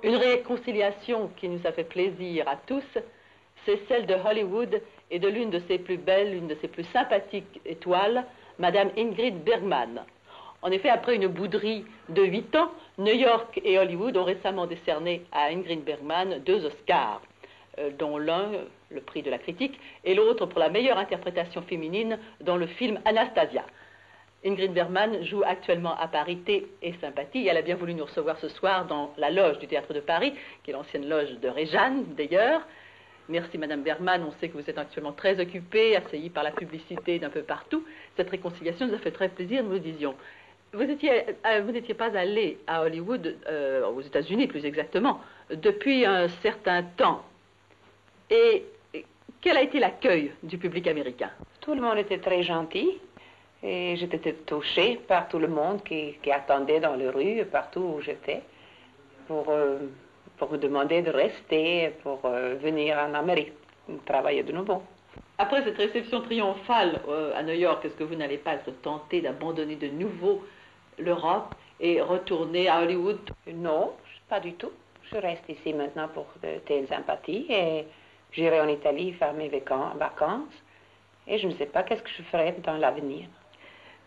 Une réconciliation qui nous a fait plaisir à tous, c'est celle de Hollywood et de l'une de ses plus belles, l'une de ses plus sympathiques étoiles, Madame Ingrid Bergman. En effet, après une bouderie de 8 ans, New York et Hollywood ont récemment décerné à Ingrid Bergman 2 Oscars, dont l'un, le prix de la critique, et l'autre pour la meilleure interprétation féminine dans le film Anastasia. Ingrid Bergman joue actuellement à Paris Thé et Sympathie, et elle a bien voulu nous recevoir ce soir dans la loge du Théâtre de Paris, qui est l'ancienne loge de Réjeanne d'ailleurs. Merci Madame Bergman, on sait que vous êtes actuellement très occupée, assaillie par la publicité d'un peu partout. Cette réconciliation nous a fait très plaisir, nous vous disions. Vous n'étiez pas allé à Hollywood, aux États-Unis plus exactement, depuis un certain temps. Et quel a été l'accueil du public américain? Tout le monde était très gentil. Et j'étais touchée par tout le monde qui attendait dans les rues, partout où j'étais, pour me demander de rester, pour venir en Amérique travailler de nouveau. Après cette réception triomphale à New York, est-ce que vous n'allez pas être tenté d'abandonner de nouveau l'Europe et retourner à Hollywood? Non, pas du tout. Je reste ici maintenant pour Thé et Sympathie et j'irai en Italie faire mes vacances. Et je ne sais pas qu'est-ce que je ferai dans l'avenir.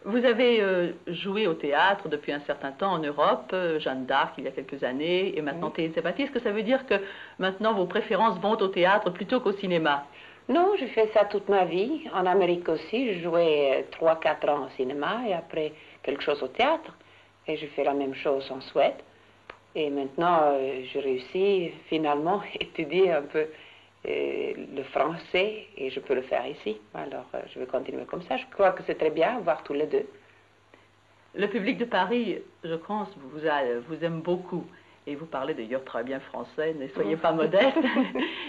Vous avez joué au théâtre depuis un certain temps en Europe, Jeanne d'Arc il y a quelques années, et maintenant Thé et Sympathie. Est-ce que ça veut dire que maintenant vos préférences vont au théâtre plutôt qu'au cinéma? Non, j'ai fait ça toute ma vie. En Amérique aussi, je jouais 3-4 ans au cinéma et après quelque chose au théâtre. Et j'ai fait la même chose en Suède. Et maintenant, j'ai réussi finalement à étudier un peu le français et je peux le faire ici. Alors, je vais continuer comme ça. Je crois que c'est très bien, voir tous les deux. Le public de Paris, je pense, vous aime beaucoup. Et vous parlez d'ailleurs très bien français, ne soyez pas modeste.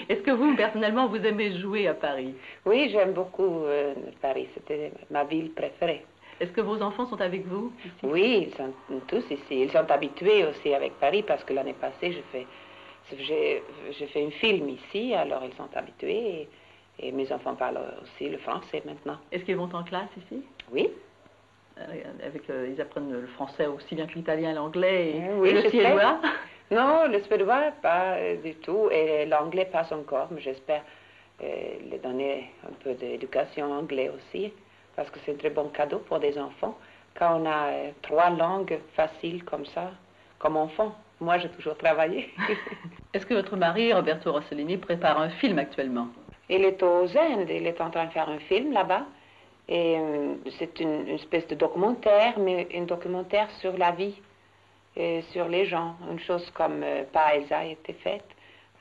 Est-ce que vous, personnellement, vous aimez jouer à Paris? Oui, j'aime beaucoup Paris. C'était ma ville préférée. Est-ce que vos enfants sont avec vous ici? Oui, ils sont tous ici. Ils sont habitués aussi avec Paris parce que l'année passée, j'ai fait un film ici, alors ils sont habitués et mes enfants parlent aussi le français maintenant. Est-ce qu'ils vont en classe ici? Oui. Ils apprennent le français aussi bien que l'italien, l'anglais et le suédois? Non, le suédois pas du tout et l'anglais pas encore, mais j'espère les donner un peu d'éducation anglais aussi parce que c'est un très bon cadeau pour des enfants quand on a 3 langues faciles comme ça, comme enfant. Moi, j'ai toujours travaillé. Est-ce que votre mari, Roberto Rossellini, prépare un film actuellement? Il est aux Indes, il est en train de faire un film là-bas. Et c'est une espèce de documentaire, mais un documentaire sur la vie, et sur les gens. Une chose comme Paesa a été faite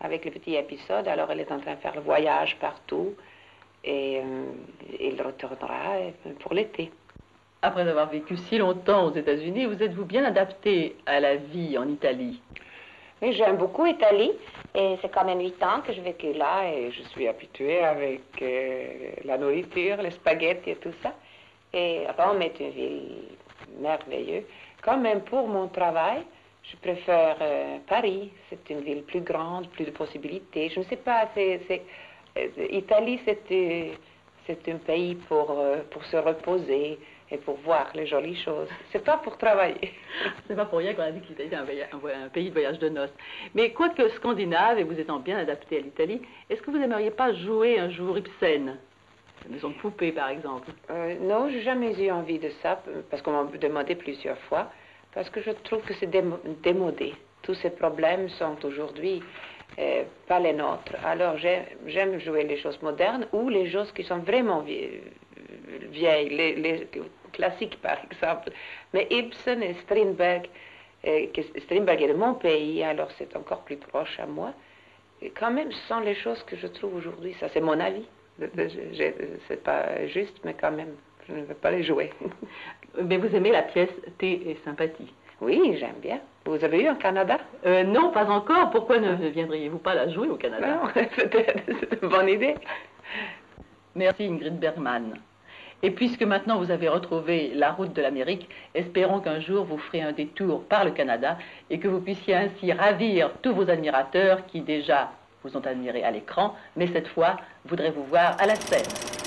avec le petit épisode. Alors, elle est en train de faire le voyage partout. Et il retournera pour l'été. Après avoir vécu si longtemps aux États-Unis, vous êtes-vous bien adapté à la vie en Italie? Oui, j'aime beaucoup l'Italie et c'est quand même 8 ans que je vécu là et je suis habituée avec la nourriture, les spaghettis et tout ça. Et Rome est une ville merveilleuse. Quand même pour mon travail, je préfère Paris. C'est une ville plus grande, plus de possibilités. Je ne sais pas, Italie c'est un pays pour se reposer et pour voir les jolies choses. C'est pas pour travailler. C'est pas pour rien qu'on a dit que l'Italie est un pays de voyage de noces. Mais quoique scandinave et vous étant bien adapté à l'Italie, est-ce que vous n'aimeriez pas jouer un jour Ibsen? La maison de poupée, par exemple. Non, j'ai jamais eu envie de ça, parce qu'on m'a demandé plusieurs fois, parce que je trouve que c'est démodé. Tous ces problèmes sont aujourd'hui pas les nôtres. Alors j'aime jouer les choses modernes ou les choses qui sont vraiment vieilles, les classiques par exemple. Mais Ibsen et Strindberg, Strindberg est de mon pays, alors c'est encore plus proche à moi. Et quand même, ce sont les choses que je trouve aujourd'hui. Ça, c'est mon avis. C'est pas juste, mais quand même, je ne veux pas les jouer. Mais vous aimez la pièce Thé et Sympathie? Oui, j'aime bien. Vous avez eu au Canada? Non, pas encore. Pourquoi ne viendriez-vous pas la jouer au Canada? Non, c'est une bonne idée. Merci Ingrid Bergman. Et puisque maintenant vous avez retrouvé la route de l'Amérique, espérons qu'un jour vous ferez un détour par le Canada et que vous puissiez ainsi ravir tous vos admirateurs qui déjà vous ont admiré à l'écran, mais cette fois voudraient vous voir à la scène.